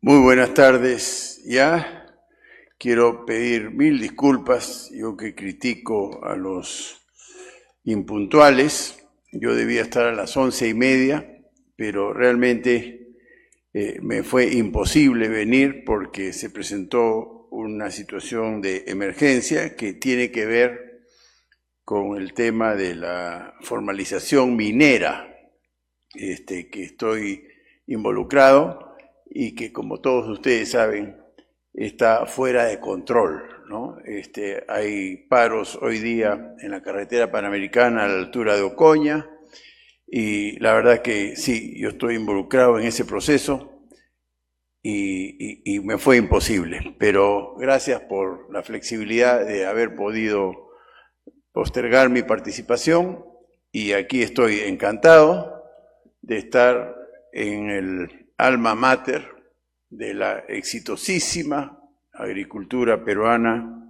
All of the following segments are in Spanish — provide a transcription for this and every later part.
Muy buenas tardes. Ya quiero pedir mil disculpas, yo que critico a los impuntuales. Yo debía estar a las 11:30, pero realmente me fue imposible venir porque se presentó una situación de emergencia que tiene que ver con el tema de la formalización minera, que estoy involucrado y que, como todos ustedes saben, está fuera de control, ¿no? Hay paros hoy día en la carretera panamericana a la altura de Ocoña y la verdad que sí, yo estoy involucrado en ese proceso y me fue imposible, pero gracias por la flexibilidad de haber podido postergar mi participación y aquí estoy encantado de estar en el alma mater de la exitosísima agricultura peruana.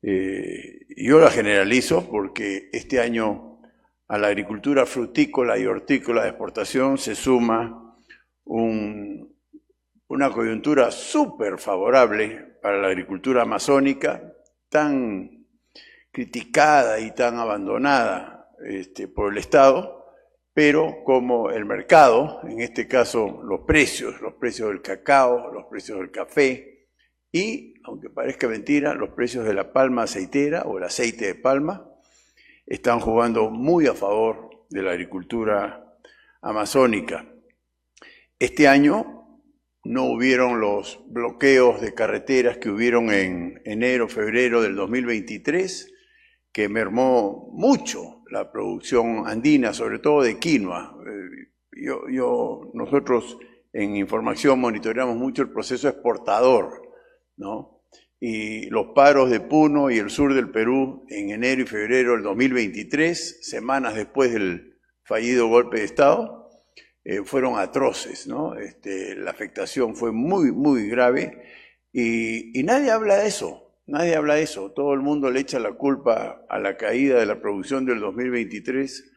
Yo la generalizo porque este año a la agricultura frutícola y hortícola de exportación se suma una coyuntura súper favorable para la agricultura amazónica, tan criticada y tan abandonada por el Estado, pero como el mercado, en este caso los precios del cacao, los precios del café y, aunque parezca mentira, los precios de la palma aceitera o el aceite de palma, están jugando muy a favor de la agricultura amazónica. Este año no hubieron los bloqueos de carreteras que hubieron en enero, febrero del 2023, que mermó mucho la producción andina, sobre todo de quinoa. Nosotros en Información monitoreamos mucho el proceso exportador, ¿no? Y los paros de Puno y el sur del Perú en enero y febrero del 2023, semanas después del fallido golpe de Estado, fueron atroces, ¿no? La afectación fue muy, muy grave y nadie habla de eso. Nadie habla de eso, todo el mundo le echa la culpa a la caída de la producción del 2023,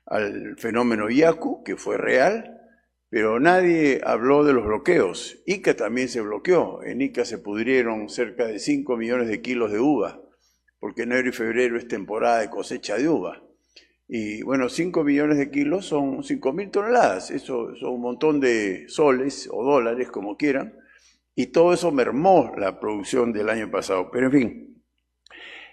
al fenómeno Yaku, que fue real, pero nadie habló de los bloqueos. Ica también se bloqueó, en Ica se pudrieron cerca de 5 millones de kilos de uva, porque enero y febrero es temporada de cosecha de uva. Y bueno, 5 millones de kilos son 5.000 toneladas, eso son un montón de soles o dólares, como quieran, y todo eso mermó la producción del año pasado. Pero en fin,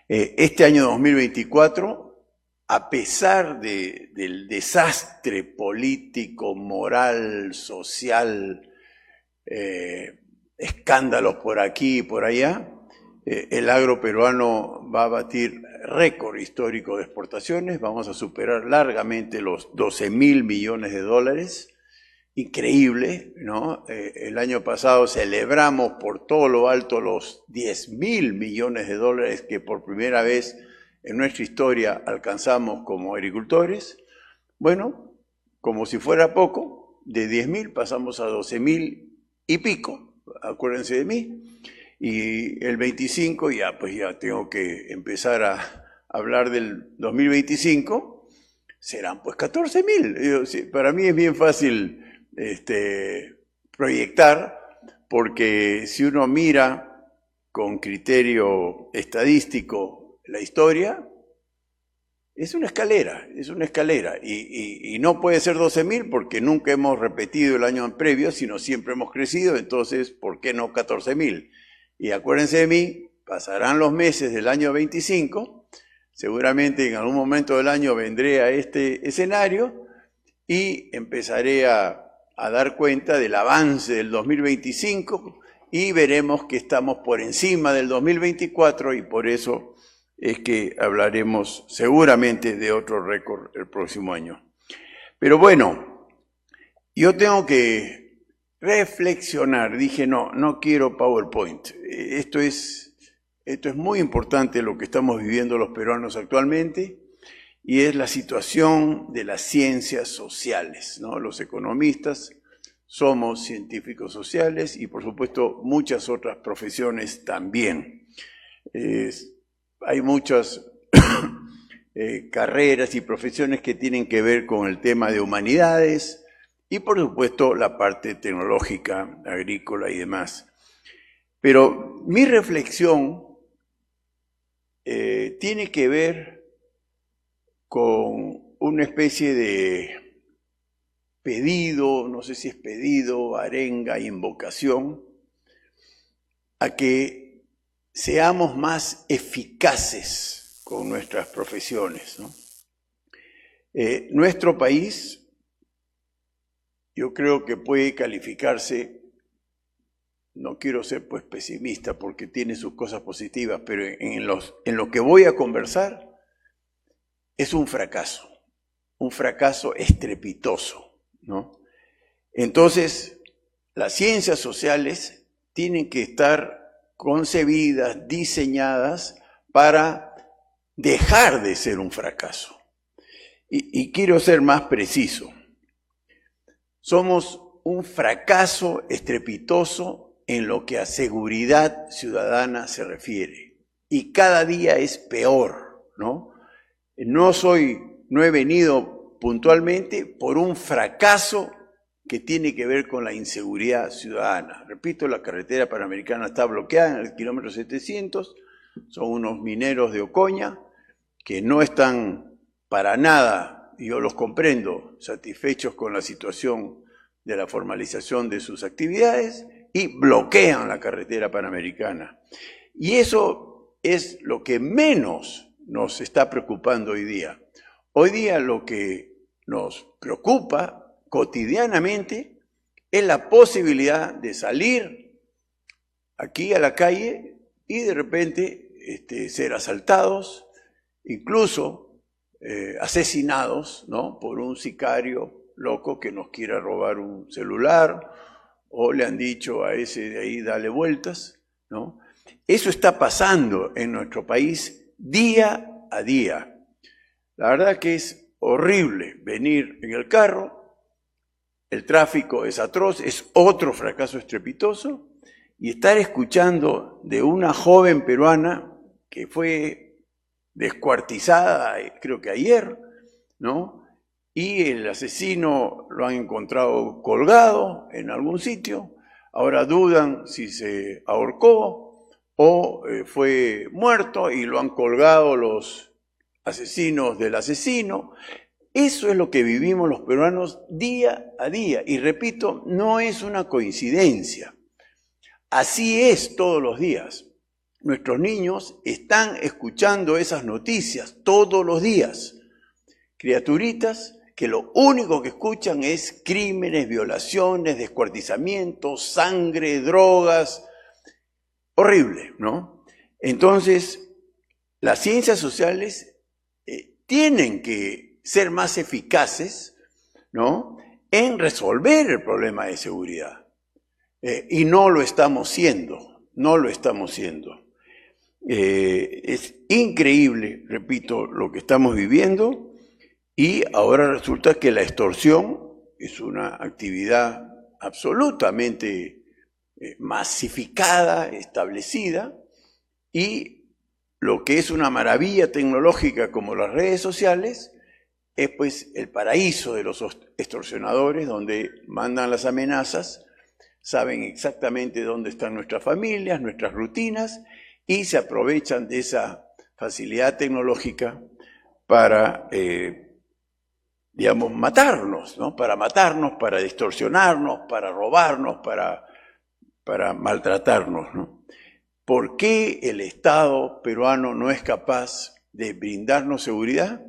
este año 2024, a pesar del desastre político, moral, social, escándalos por aquí y por allá, el agro peruano va a batir récord histórico de exportaciones, vamos a superar largamente los 12.000 millones de dólares. Increíble, ¿no? El año pasado celebramos por todo lo alto los 10.000 millones de dólares que por primera vez en nuestra historia alcanzamos como agricultores. Bueno, como si fuera poco, de 10.000 pasamos a 12.000 y pico, acuérdense de mí. Y el 25 ya tengo que empezar a hablar del 2025, serán pues 14.000. Para mí es bien fácil proyectar, porque si uno mira con criterio estadístico la historia, es una escalera, y no puede ser 12.000 porque nunca hemos repetido el año previo, sino siempre hemos crecido, entonces, ¿por qué no 14.000? Y acuérdense de mí, pasarán los meses del año 25, seguramente en algún momento del año vendré a este escenario y empezaré a dar cuenta del avance del 2025 y veremos que estamos por encima del 2024 y por eso es que hablaremos seguramente de otro récord el próximo año. Pero bueno, yo tengo que reflexionar. Dije, no quiero PowerPoint. Esto es muy importante lo que estamos viviendo los peruanos actualmente. Y es la situación de las ciencias sociales, ¿no? Los economistas somos científicos sociales y, por supuesto, muchas otras profesiones también. Hay muchas carreras y profesiones que tienen que ver con el tema de humanidades, Y por supuesto la parte tecnológica, agrícola y demás. Pero mi reflexión tiene que ver con una especie de pedido, no sé si es pedido, arenga, invocación, a que seamos más eficaces con nuestras profesiones, ¿no? Nuestro país, yo creo que puede calificarse, no quiero ser pues pesimista porque tiene sus cosas positivas, pero en lo que voy a conversar es un fracaso estrepitoso, ¿no? Entonces, las ciencias sociales tienen que estar concebidas, diseñadas para dejar de ser un fracaso. Y quiero ser más preciso. Somos un fracaso estrepitoso en lo que a seguridad ciudadana se refiere. Y cada día es peor, ¿no? No he venido puntualmente por un fracaso que tiene que ver con la inseguridad ciudadana. Repito, la carretera panamericana está bloqueada en el kilómetro 700, son unos mineros de Ocoña que no están para nada, yo los comprendo, satisfechos con la situación de la formalización de sus actividades y bloquean la carretera panamericana. Y eso es lo que menos nos está preocupando hoy día. Hoy día lo que nos preocupa cotidianamente es la posibilidad de salir aquí a la calle y de repente ser asaltados, incluso asesinados, ¿no?, por un sicario loco que nos quiera robar un celular, o le han dicho a ese de ahí dale vueltas, ¿no? Eso está pasando en nuestro país día a día. La verdad que es horrible venir en el carro, el tráfico es atroz, es otro fracaso estrepitoso, y estar escuchando de una joven peruana que fue descuartizada, creo que ayer, ¿no? Y el asesino lo han encontrado colgado en algún sitio, ahora dudan si se ahorcó o fue muerto y lo han colgado los asesinos del asesino. Eso es lo que vivimos los peruanos día a día. Y repito, no es una coincidencia. Así es todos los días. Nuestros niños están escuchando esas noticias todos los días. Criaturitas que lo único que escuchan es crímenes, violaciones, descuartizamientos, sangre, drogas. Horrible, ¿no? Entonces, las ciencias sociales tienen que ser más eficaces, ¿no?, en resolver el problema de seguridad. Y no lo estamos siendo, no lo estamos siendo. Es increíble, repito, lo que estamos viviendo, y ahora resulta que la extorsión es una actividad absolutamente masificada, establecida, y lo que es una maravilla tecnológica como las redes sociales es pues el paraíso de los extorsionadores, donde mandan las amenazas, saben exactamente dónde están nuestras familias, nuestras rutinas, y se aprovechan de esa facilidad tecnológica para, digamos, matarnos, ¿no? Para matarnos, para extorsionarnos, para robarnos, para maltratarnos, ¿no? ¿Por qué el Estado peruano no es capaz de brindarnos seguridad?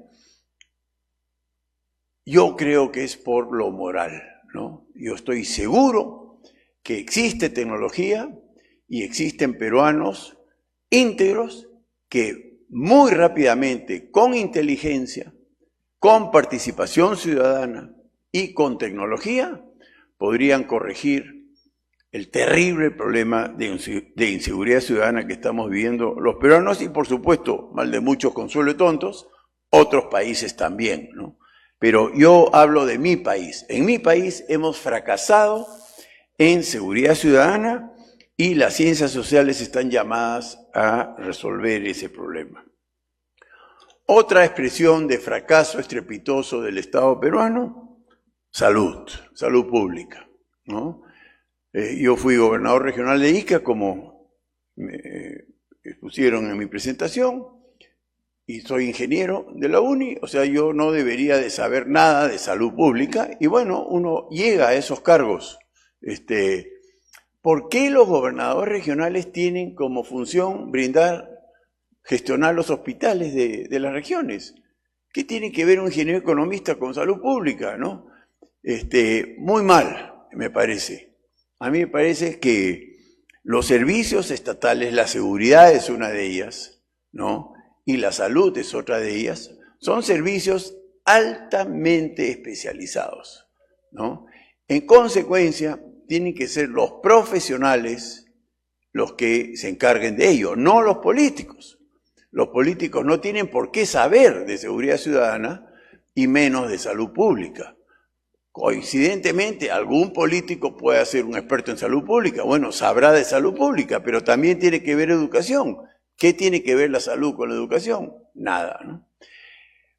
Yo creo que es por lo moral, ¿no? Yo estoy seguro que existe tecnología y existen peruanos íntegros que muy rápidamente, con inteligencia, con participación ciudadana y con tecnología, podrían corregir el terrible problema de inseguridad ciudadana que estamos viviendo los peruanos y, por supuesto, mal de muchos consuelo de tontos, otros países también, ¿no? Pero yo hablo de mi país. En mi país hemos fracasado en seguridad ciudadana y las ciencias sociales están llamadas a resolver ese problema. Otra expresión de fracaso estrepitoso del Estado peruano salud pública, ¿no? Yo fui gobernador regional de Ica, como me pusieron en mi presentación, y soy ingeniero de la UNI, o sea, yo no debería de saber nada de salud pública, y bueno, uno llega a esos cargos. ¿Por qué los gobernadores regionales tienen como función gestionar los hospitales de las regiones? ¿Qué tiene que ver un ingeniero economista con salud pública, no? Muy mal, me parece. A mí me parece que los servicios estatales, la seguridad es una de ellas, ¿no? Y la salud es otra de ellas, son servicios altamente especializados, ¿no? En consecuencia, tienen que ser los profesionales los que se encarguen de ello, no los políticos. Los políticos no tienen por qué saber de seguridad ciudadana y menos de salud pública. Coincidentemente, algún político puede ser un experto en salud pública. Bueno, sabrá de salud pública, pero también tiene que ver educación. ¿Qué tiene que ver la salud con la educación? Nada, ¿no?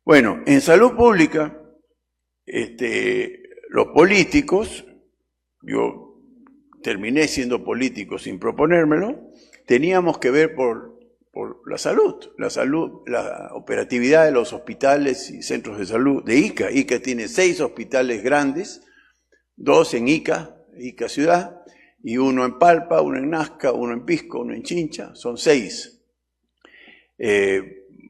Bueno, en salud pública, los políticos, yo terminé siendo político sin proponérmelo, teníamos que ver por la salud, la operatividad de los hospitales y centros de salud de Ica. Ica tiene 6 hospitales grandes, 2 en Ica ciudad, y 1 en Palpa, 1 en Nazca, 1 en Pisco, 1 en Chincha, son 6.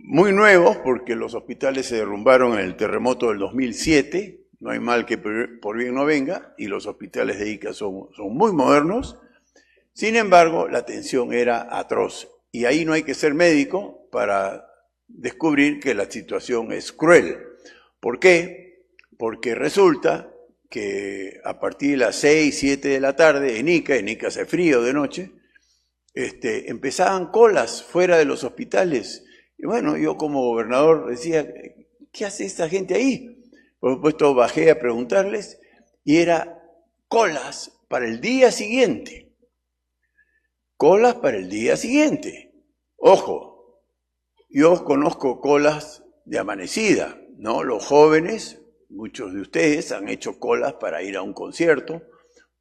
Muy nuevos porque los hospitales se derrumbaron en el terremoto del 2007, no hay mal que por bien no venga, y los hospitales de Ica son muy modernos. Sin embargo, la atención era atroz, y ahí no hay que ser médico para descubrir que la situación es cruel. ¿Por qué? Porque resulta que a partir de las 6, 7 de la tarde en Ica hace frío de noche, empezaban colas fuera de los hospitales. Y bueno, yo como gobernador decía, ¿qué hace esta gente ahí? Por supuesto bajé a preguntarles y era colas para el día siguiente. Colas para el día siguiente. Ojo, yo conozco colas de amanecida, ¿no? Los jóvenes, muchos de ustedes han hecho colas para ir a un concierto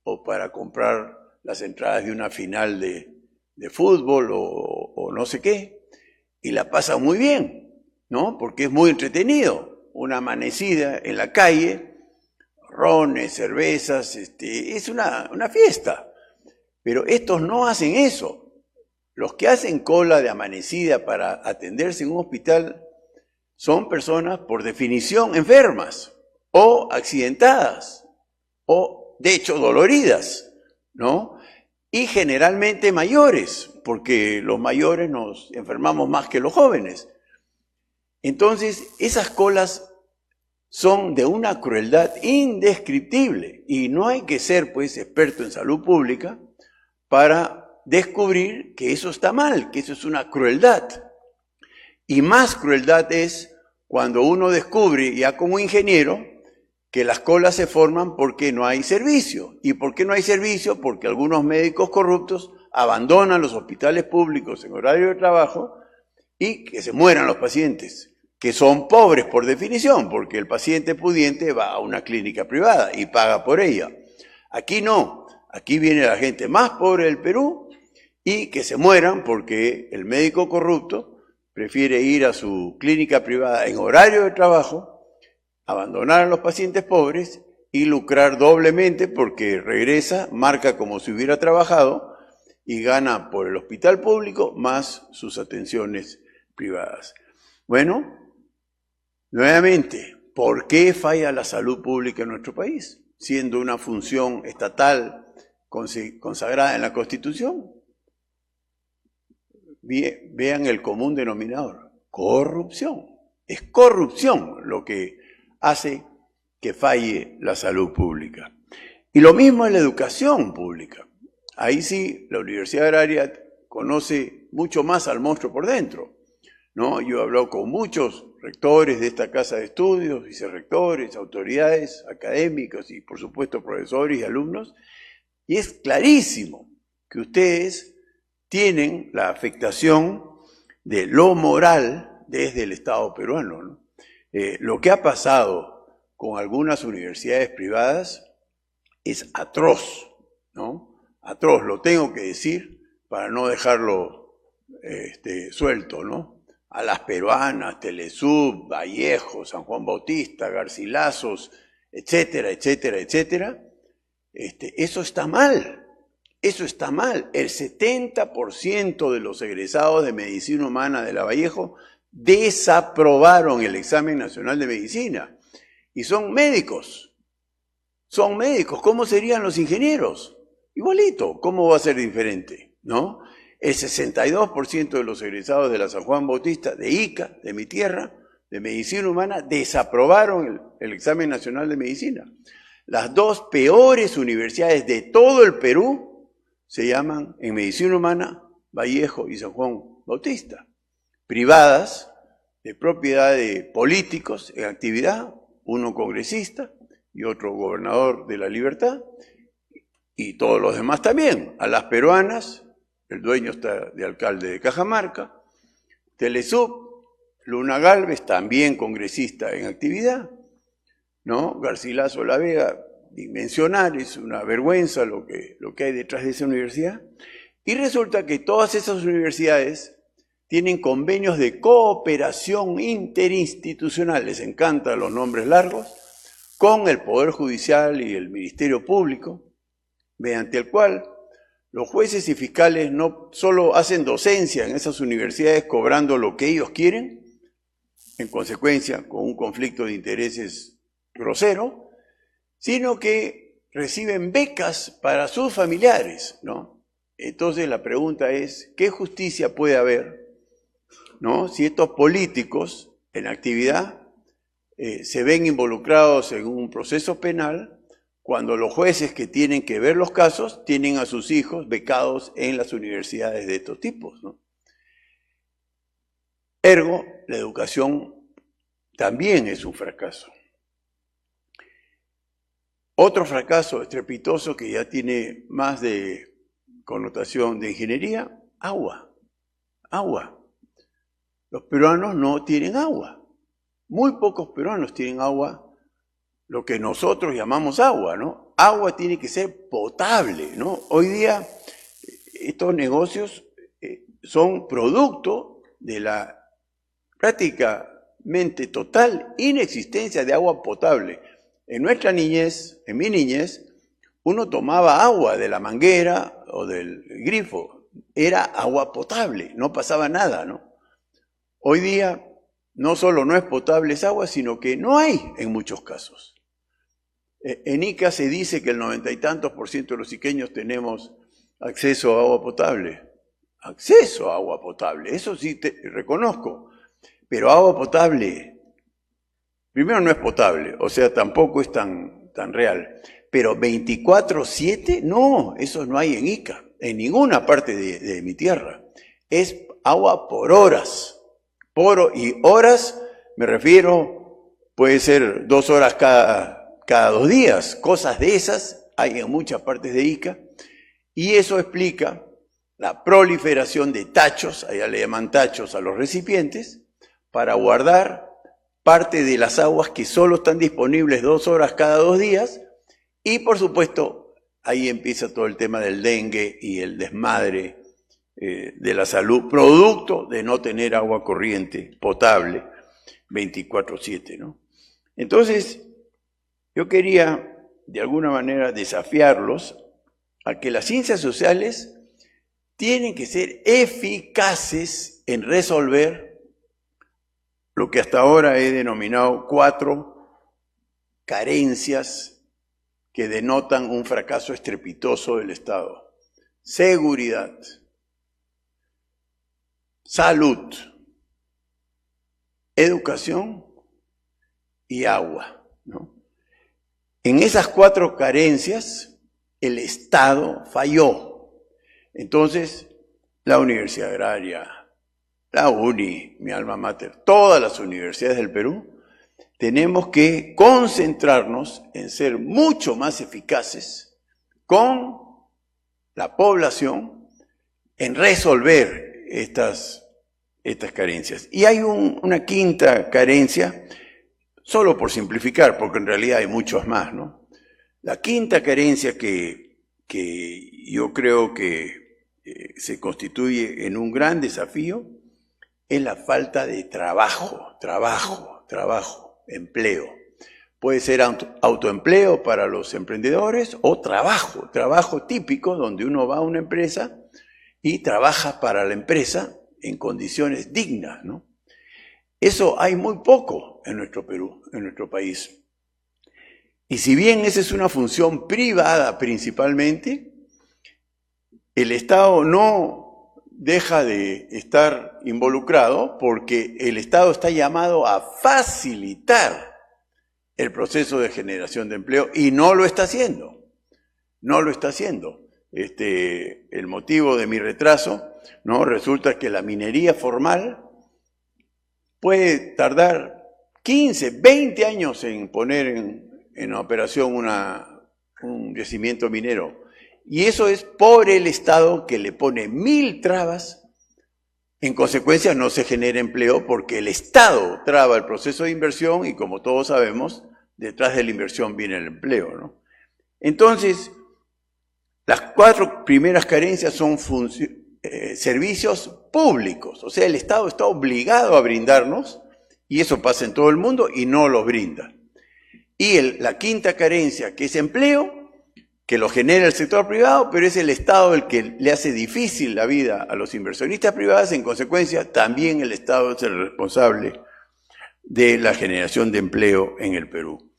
o para comprar las entradas de una final de fútbol o no sé qué, y la pasan muy bien, ¿no? Porque es muy entretenido. Una amanecida en la calle, rones, cervezas, es una fiesta. Pero estos no hacen eso. Los que hacen cola de amanecida para atenderse en un hospital son personas por definición enfermas o accidentadas o de hecho doloridas, ¿no? Y generalmente mayores, porque los mayores nos enfermamos más que los jóvenes. Entonces, esas colas son de una crueldad indescriptible y no hay que ser, pues, experto en salud pública para descubrir que eso está mal, que eso es una crueldad. Y más crueldad es cuando uno descubre, ya como ingeniero, que las colas se forman porque no hay servicio. ¿Y por qué no hay servicio? Porque algunos médicos corruptos abandonan los hospitales públicos en horario de trabajo y que se mueran los pacientes, que son pobres por definición, porque el paciente pudiente va a una clínica privada y paga por ella. Aquí no, aquí viene la gente más pobre del Perú y que se mueran porque el médico corrupto prefiere ir a su clínica privada en horario de trabajo, abandonar a los pacientes pobres y lucrar doblemente porque regresa, marca como si hubiera trabajado y gana por el hospital público más sus atenciones privadas. Bueno, nuevamente, ¿por qué falla la salud pública en nuestro país? Siendo una función estatal consagrada en la Constitución. Vean el común denominador, corrupción. Es corrupción lo que hace que falle la salud pública. Y lo mismo en la educación pública. Ahí sí, la Universidad Agraria conoce mucho más al monstruo por dentro, ¿no? Yo he hablado con muchos rectores de esta casa de estudios, vicerrectores, autoridades académicas y por supuesto profesores y alumnos, y es clarísimo que ustedes tienen la afectación de lo moral desde el Estado peruano, ¿no? Lo que ha pasado con algunas universidades privadas es atroz, ¿no? Atroz, lo tengo que decir para no dejarlo suelto, ¿no? A las peruanas, Telesub, Vallejo, San Juan Bautista, Garcilazos, etcétera, etcétera, etcétera. Eso está mal. Eso está mal. El 70% de los egresados de Medicina Humana de la Vallejo desaprobaron el examen nacional de medicina. Y son médicos. Son médicos. ¿Cómo serían los ingenieros? Igualito. ¿Cómo va a ser diferente? ¿No? El 62% de los egresados de la San Juan Bautista, de Ica, de mi tierra, de Medicina Humana, desaprobaron el examen nacional de medicina. Las dos peores universidades de todo el Perú se llaman, en Medicina Humana, Vallejo y San Juan Bautista. Privadas, de propiedad de políticos en actividad, uno congresista y otro gobernador de La Libertad, y todos los demás también. A las peruanas, el dueño está de alcalde de Cajamarca, Telesub, Luna Gálvez, también congresista en actividad, ¿no? Garcilaso La Vega, ni mencionar, es una vergüenza lo que hay detrás de esa universidad. Y resulta que todas esas universidades tienen convenios de cooperación interinstitucional, les encantan los nombres largos, con el Poder Judicial y el Ministerio Público, mediante el cual los jueces y fiscales no solo hacen docencia en esas universidades cobrando lo que ellos quieren, en consecuencia con un conflicto de intereses grosero, sino que reciben becas para sus familiares, ¿no? Entonces la pregunta es, ¿qué justicia puede haber, ¿no? Si estos políticos en actividad se ven involucrados en un proceso penal, cuando los jueces que tienen que ver los casos tienen a sus hijos becados en las universidades de estos tipos, ¿no? Ergo, la educación también es un fracaso. Otro fracaso estrepitoso que ya tiene más de connotación de ingeniería, agua. Agua. Los peruanos no tienen agua. Muy pocos peruanos tienen agua, lo que nosotros llamamos agua, ¿no? Agua tiene que ser potable, ¿no? Hoy día estos negocios son producto de la prácticamente total inexistencia de agua potable. En nuestra niñez, en mi niñez, uno tomaba agua de la manguera o del grifo. Era agua potable, no pasaba nada, ¿no? Hoy día no solo no es potable esa agua, sino que no hay en muchos casos. En Ica se dice que el 90 y tantos % de los iqueños tenemos acceso a agua potable. Acceso a agua potable, eso sí te reconozco. Pero agua potable, primero no es potable, o sea, tampoco es tan real. Pero 24/7, no, eso no hay en Ica, en ninguna parte de mi tierra. Es agua por horas. Y horas, me refiero, puede ser 2 horas cada 2 días. Cosas de esas hay en muchas partes de Ica. Y eso explica la proliferación de tachos, allá le llaman tachos a los recipientes, para guardar parte de las aguas que solo están disponibles 2 horas cada 2 días. Y por supuesto, ahí empieza todo el tema del dengue y el desmadre de la salud, producto de no tener agua corriente, potable, 24/7, ¿no? Entonces, yo quería, de alguna manera, desafiarlos a que las ciencias sociales tienen que ser eficaces en resolver lo que hasta ahora he denominado 4 carencias que denotan un fracaso estrepitoso del Estado. Seguridad, salud, educación y agua, ¿no? En esas 4 carencias, el Estado falló. Entonces, la Universidad Agraria, la UNI, mi alma mater, todas las universidades del Perú, tenemos que concentrarnos en ser mucho más eficaces con la población en resolver estas carencias. Y hay una quinta carencia solo por simplificar, porque en realidad hay muchos más, ¿no? La quinta carencia que yo creo que se constituye en un gran desafío es la falta de trabajo, empleo. Puede ser autoempleo para los emprendedores o trabajo típico donde uno va a una empresa y trabaja para la empresa en condiciones dignas, ¿no? Eso hay muy poco en nuestro Perú, en nuestro país. Y si bien esa es una función privada principalmente, el Estado no deja de estar involucrado porque el Estado está llamado a facilitar el proceso de generación de empleo y no lo está haciendo. No lo está haciendo. El motivo de mi retraso, ¿no? Resulta que la minería formal puede tardar 15, 20 años en poner en operación un yacimiento minero. Y eso es por el Estado que le pone 1000 trabas. En consecuencia no se genera empleo porque el Estado traba el proceso de inversión y como todos sabemos, detrás de la inversión viene el empleo, ¿no? Entonces, las 4 primeras carencias son servicios públicos. O sea, el Estado está obligado a brindarnos y eso pasa en todo el mundo y no los brinda. Y la quinta carencia, que es empleo, que lo genera el sector privado, pero es el Estado el que le hace difícil la vida a los inversionistas privados. En consecuencia, también el Estado es el responsable de la generación de empleo en el Perú.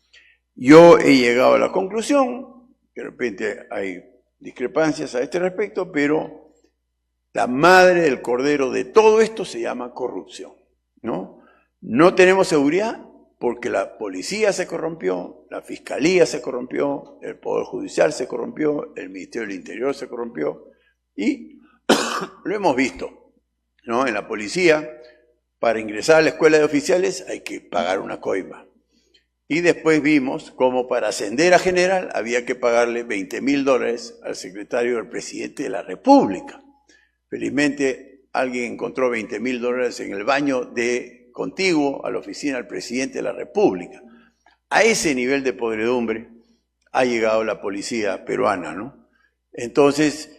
Yo he llegado a la conclusión, que de repente hay discrepancias a este respecto, pero la madre del cordero de todo esto se llama corrupción, ¿no? No tenemos seguridad porque la policía se corrompió, la fiscalía se corrompió, el Poder Judicial se corrompió, el Ministerio del Interior se corrompió y lo hemos visto, ¿no? En la policía, para ingresar a la escuela de oficiales hay que pagar una coima. Y después vimos cómo para ascender a general había que pagarle $20.000 al secretario del presidente de la República. Felizmente alguien encontró $20.000 en el baño contiguo a la oficina del presidente de la República. A ese nivel de podredumbre ha llegado la policía peruana, ¿no? Entonces,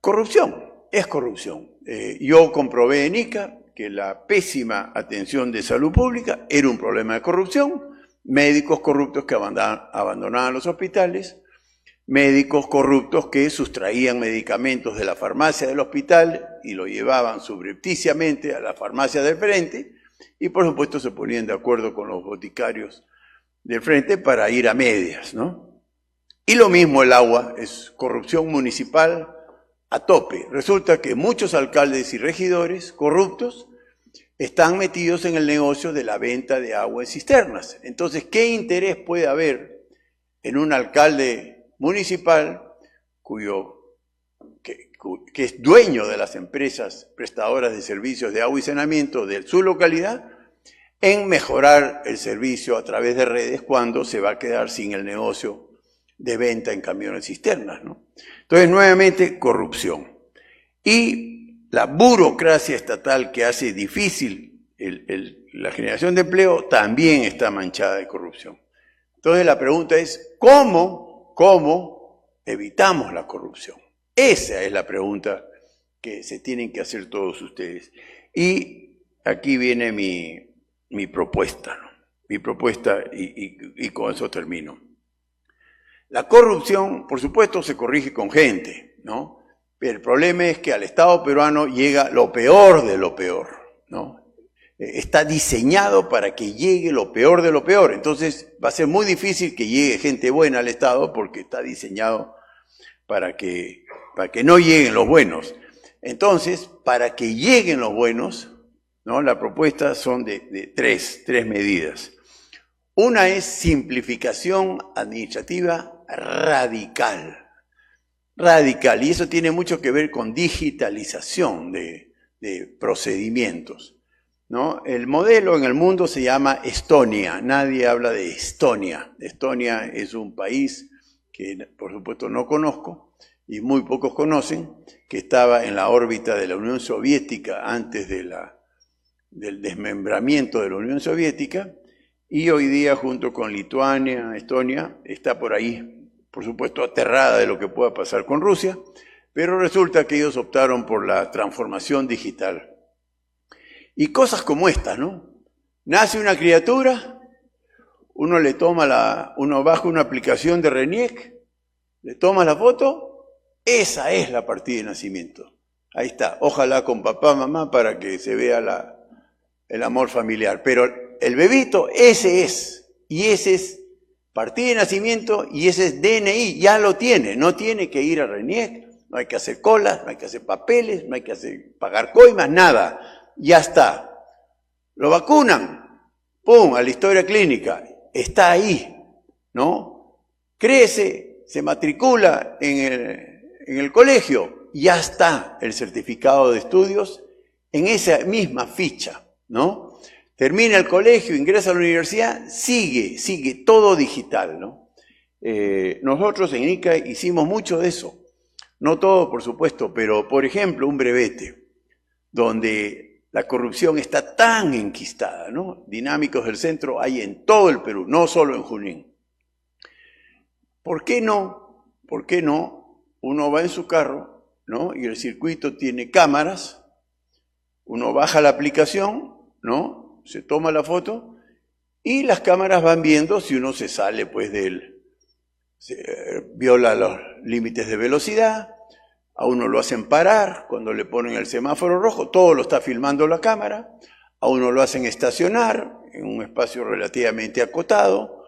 corrupción, es corrupción. Yo comprobé en Ica que la pésima atención de salud pública era un problema de corrupción, médicos corruptos que abandonaban los hospitales, médicos corruptos que sustraían medicamentos de la farmacia del hospital y lo llevaban subrepticiamente a la farmacia del frente y por supuesto se ponían de acuerdo con los boticarios del frente para ir a medias, ¿no? Y lo mismo el agua, es corrupción municipal a tope. Resulta que muchos alcaldes y regidores corruptos están metidos en el negocio de la venta de agua en cisternas. Entonces, ¿qué interés puede haber en un alcalde municipal que es dueño de las empresas prestadoras de servicios de agua y saneamiento de su localidad en mejorar el servicio a través de redes cuando se va a quedar sin el negocio de venta en camiones cisternas, ¿no? Entonces, nuevamente, corrupción. Y la burocracia estatal que hace difícil la generación de empleo también está manchada de corrupción. Entonces, la pregunta es, ¿cómo evitamos la corrupción? Esa es la pregunta que se tienen que hacer todos ustedes. Y aquí viene mi propuesta, ¿no? Mi propuesta y con eso termino. La corrupción, por supuesto, se corrige con gente, ¿no? Pero el problema es que al Estado peruano llega lo peor de lo peor, ¿no? Está diseñado para que llegue lo peor de lo peor. Entonces va a ser muy difícil que llegue gente buena al Estado porque está diseñado para que no lleguen los buenos. Entonces, para que lleguen los buenos, ¿no? La propuesta son de tres medidas. Una es simplificación administrativa radical, y eso tiene mucho que ver con digitalización de procedimientos, ¿no? El modelo en el mundo se llama Estonia, nadie habla de Estonia. Estonia es un país que por supuesto no conozco y muy pocos conocen, que estaba en la órbita de la Unión Soviética antes del desmembramiento de la Unión Soviética y hoy día junto con Lituania, Estonia, está por ahí, por supuesto aterrada de lo que pueda pasar con Rusia, pero resulta que ellos optaron por la transformación digital. Y cosas como estas, ¿no? Nace una criatura, uno baja una aplicación de RENIEC, le toma la foto, esa es la partida de nacimiento. Ahí está, ojalá con papá, mamá, para que se vea el amor familiar. Pero el bebito, ese es, y ese es partida de nacimiento, y ese es DNI, ya lo tiene, no tiene que ir a RENIEC, no hay que hacer colas, no hay que hacer papeles, no hay que pagar coimas, nada, ya está. Lo vacunan, ¡pum!, a la historia clínica, está ahí, ¿no? Crece, se matricula en el colegio, ya está el certificado de estudios en esa misma ficha, ¿no? Termina el colegio, ingresa a la universidad, sigue todo digital, ¿no? Nosotros en INCA hicimos mucho de eso, no todo por supuesto, pero por ejemplo un brevete, donde la corrupción está tan enquistada, ¿no? Dinámicos del centro hay en todo el Perú, no solo en Junín. ¿Por qué no? ¿Por qué no? Uno va en su carro, ¿no? Y el circuito tiene cámaras, uno baja la aplicación, ¿no? Se toma la foto y las cámaras van viendo si uno se sale, pues, viola los límites de velocidad. A uno lo hacen parar cuando le ponen el semáforo rojo, todo lo está filmando la cámara. A uno lo hacen estacionar en un espacio relativamente acotado.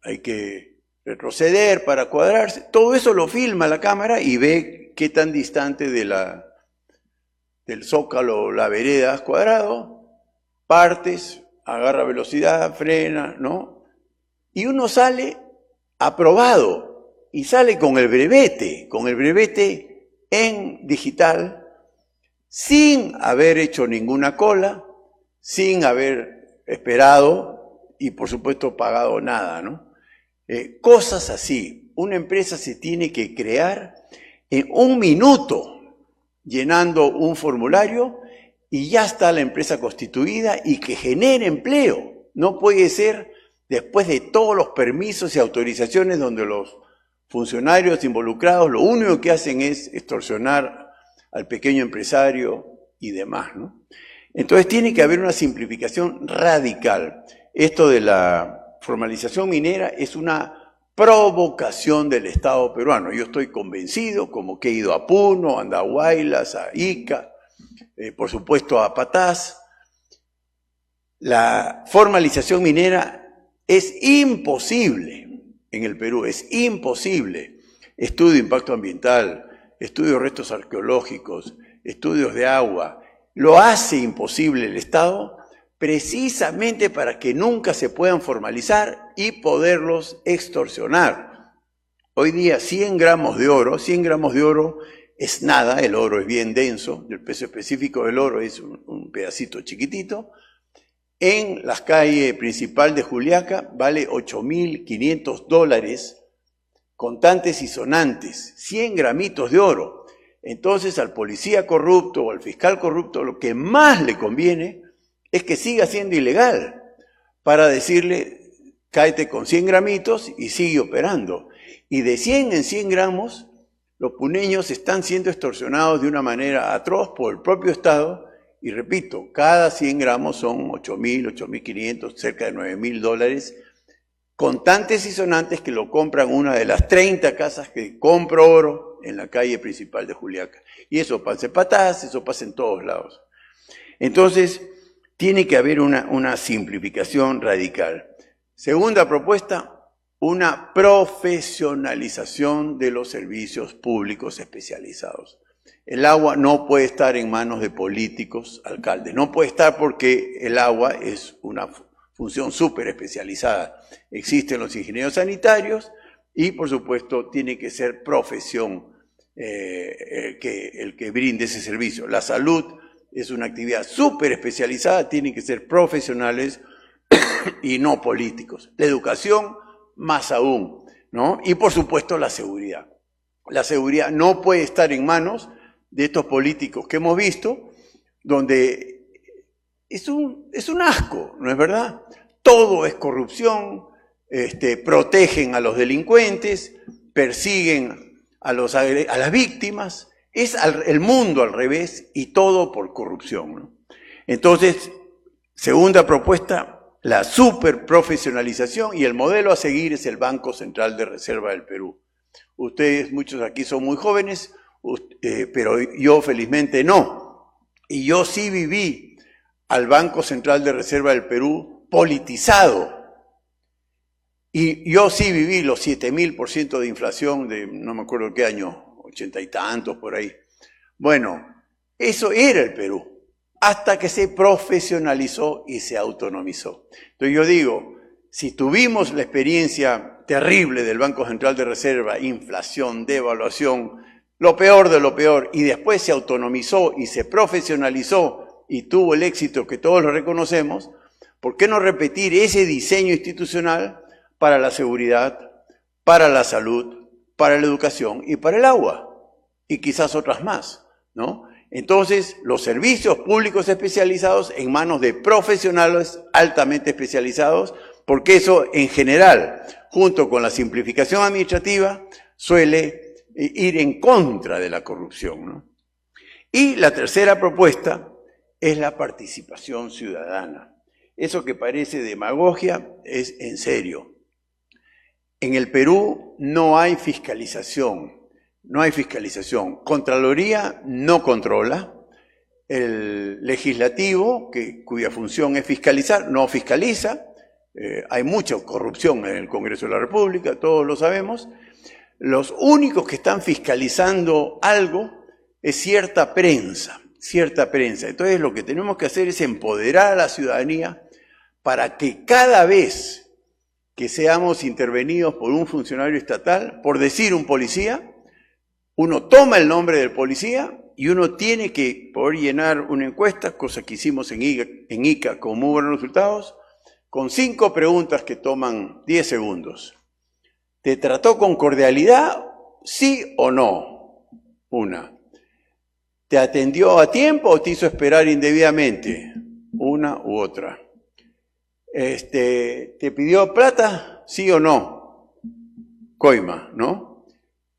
Hay que retroceder para cuadrarse. Todo eso lo filma la cámara y ve qué tan distante del zócalo o la vereda has cuadrado. Partes, agarra velocidad, frena, ¿no? Y uno sale aprobado y sale con el brevete en digital, sin haber hecho ninguna cola, sin haber esperado y por supuesto pagado nada, ¿no? Cosas así. Una empresa se tiene que crear en un minuto, llenando un formulario y ya está la empresa constituida y que genere empleo. No puede ser después de todos los permisos y autorizaciones donde los funcionarios involucrados lo único que hacen es extorsionar al pequeño empresario y demás, ¿no? Entonces tiene que haber una simplificación radical. Esto de la formalización minera es una provocación del Estado peruano. Yo estoy convencido, como que he ido a Puno, a Andahuaylas, a Ica, por supuesto a Patás, la formalización minera es imposible. En el Perú es imposible. Estudio de impacto ambiental, estudio de restos arqueológicos, estudios de agua. Lo hace imposible el Estado precisamente para que nunca se puedan formalizar y poderlos extorsionar. Hoy día 100 gramos de oro es nada, el oro es bien denso, el peso específico del oro es un pedacito chiquitito. En la calle principal de Juliaca vale $8.500, contantes y sonantes, 100 gramitos de oro. Entonces al policía corrupto o al fiscal corrupto lo que más le conviene es que siga siendo ilegal, para decirle, cáete con 100 gramitos y sigue operando. Y de 100 en 100 gramos, los puneños están siendo extorsionados de una manera atroz por el propio Estado. Y repito, cada 100 gramos son 8.000, 8.500, cerca de $9.000, contantes y sonantes que lo compran una de las 30 casas que compra oro en la calle principal de Juliaca. Y eso pasa en Patás, eso pasa en todos lados. Entonces, tiene que haber una simplificación radical. Segunda propuesta, una profesionalización de los servicios públicos especializados. El agua no puede estar en manos de políticos, alcaldes. No puede estar porque el agua es una función súper especializada. Existen los ingenieros sanitarios y, por supuesto, tiene que ser profesión el que brinde ese servicio. La salud es una actividad súper especializada, tienen que ser profesionales y no políticos. La educación, más aún, ¿no? Y, por supuesto, la seguridad. La seguridad no puede estar en manos de estos políticos que hemos visto, donde es un asco, ¿no es verdad? todo es corrupción, protegen a los delincuentes, persiguen a las víctimas. Es el mundo al revés y todo por corrupción, ¿no? Entonces, segunda propuesta, la superprofesionalización, y el modelo a seguir es el Banco Central de Reserva del Perú. Ustedes, muchos aquí son muy jóvenes, pero yo felizmente no. Y yo sí viví al Banco Central de Reserva del Perú politizado. Y yo sí viví los 7.000% de inflación de no me acuerdo qué año, 80 y tantos por ahí. Bueno, eso era el Perú, hasta que se profesionalizó y se autonomizó. Entonces yo digo, si tuvimos la experiencia terrible del Banco Central de Reserva, inflación, devaluación, lo peor de lo peor, y después se autonomizó y se profesionalizó y tuvo el éxito que todos lo reconocemos, ¿por qué no repetir ese diseño institucional para la seguridad, para la salud, para la educación y para el agua? Y quizás otras más, ¿no? Entonces, los servicios públicos especializados en manos de profesionales altamente especializados, porque eso en general, junto con la simplificación administrativa, suele ir en contra de la corrupción, ¿no? Y la tercera propuesta es la participación ciudadana. Eso que parece demagogia es en serio. En el Perú no hay fiscalización. No hay fiscalización. Contraloría no controla. El legislativo, cuya función es fiscalizar, no fiscaliza. Hay mucha corrupción en el Congreso de la República, todos lo sabemos. Los únicos que están fiscalizando algo es cierta prensa. Entonces lo que tenemos que hacer es empoderar a la ciudadanía para que cada vez que seamos intervenidos por un funcionario estatal, por decir un policía, uno toma el nombre del policía y uno tiene que poder llenar una encuesta, cosa que hicimos en Ica con muy buenos resultados, con 5 preguntas que toman 10 segundos. ¿Te trató con cordialidad? ¿Sí o no? Una. ¿Te atendió a tiempo o te hizo esperar indebidamente? Una u otra. ¿Te pidió plata? ¿Sí o no? Coima, ¿no?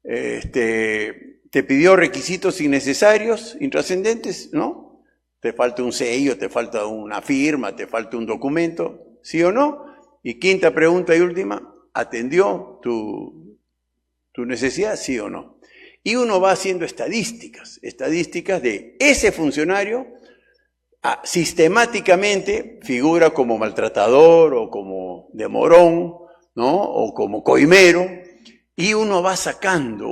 ¿Te pidió requisitos innecesarios, intrascendentes? ¿No? ¿Te falta un sello, te falta una firma, te falta un documento? ¿Sí o no? Y quinta pregunta y última, ¿atendió tu necesidad? ¿Sí o no? Y uno va haciendo estadísticas de ese funcionario, sistemáticamente figura como maltratador o como demorón, ¿no? O como coimero, y uno va sacando,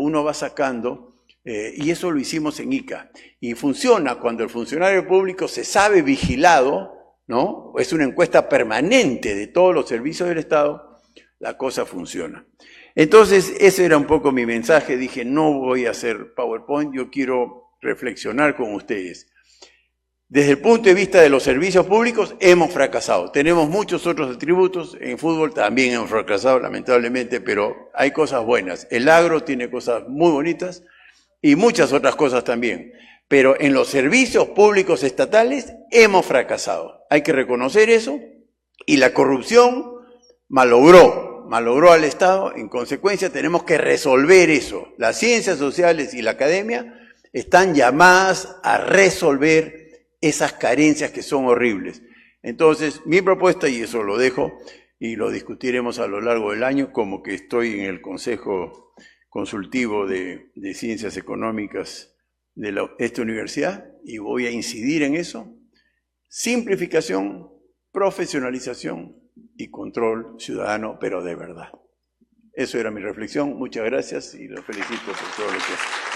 y eso lo hicimos en Ica. Y funciona cuando el funcionario público se sabe vigilado, ¿no? Es una encuesta permanente de todos los servicios del Estado, la cosa funciona. Entonces, ese era un poco mi mensaje. Dije, no voy a hacer PowerPoint, yo quiero reflexionar con ustedes. Desde el punto de vista de los servicios públicos, hemos fracasado. Tenemos muchos otros atributos. En fútbol también hemos fracasado, lamentablemente, pero hay cosas buenas. El agro tiene cosas muy bonitas y muchas otras cosas también. Pero en los servicios públicos estatales hemos fracasado. Hay que reconocer eso. Y la corrupción malogró al Estado. En consecuencia, tenemos que resolver eso. Las ciencias sociales y la academia están llamadas a resolver esas carencias que son horribles. Entonces, mi propuesta, y eso lo dejo, y lo discutiremos a lo largo del año, como que estoy en el Consejo Consultivo de Ciencias Económicas de esta universidad, y voy a incidir en eso: simplificación, profesionalización y control ciudadano, pero de verdad. Eso era mi reflexión. Muchas gracias y los felicito por todo lo que hacen.